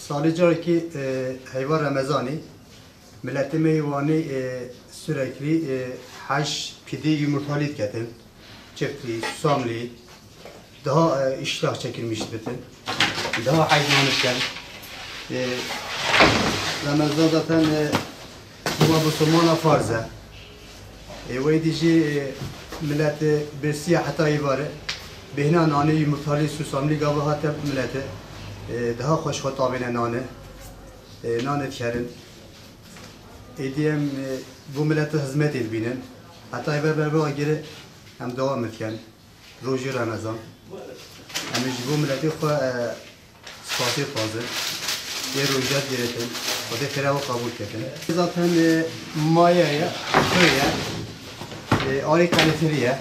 Salı carki heyva Ramazani milleti meyvani sürekli haş pide yumurtalı tüketin. Çiftli, susamlı, daha iştah çekilmiş bütün. Daha hayvanlıkken. Ramazan zaten bu Müslümana farza. Ve dici milleti bir siyah hatta ibarı. Behna nane yumurtalı susamlı gavı hatta milleti. daha hoş hatabine nane tkerin. Ediyem bu millete hizmet edibinin. Hatta berber geri hem devam etken. Roji Ramazan. Hem bu milleti xo spasi fazla. Ye rojat geretin. O da teravih kabul ketin. Zaten mayaya, köye, ari kaliteliye.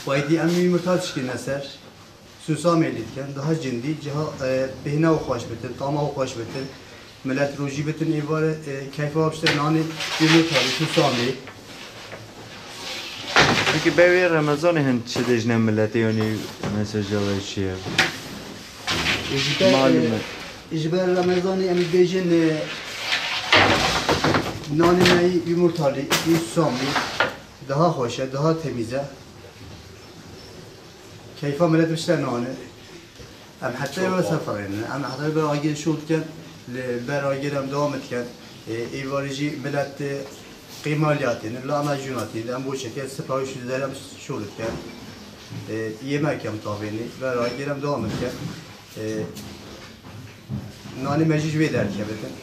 Bu ediyem yumurta çıkın eser. Susam elitken daha cindi, ciha behna uxaş bitin, tama uxaş bitin, millet roji bitin ibare keyfe abşte nani yumurtalı, susamlı. Peki bevi Ramazan'ı hen çe dejne milleti yani mesajları şey. Malumat. İcber Ramazan'ı em bejin nani yumurtalı, susamlı, daha hoşa, daha temize. كيف ملت بشتنانه ام حتى ولا سفرين ام حتى براجل شوت كان براجل ام دوامت كان ايوارجي ملت قيمالياتين لا مجنوناتين ام بو شكل سفاوش زلم شولت كان yemek yem tabini براجل ام دوامت كان نانی مجیج وی در که بتن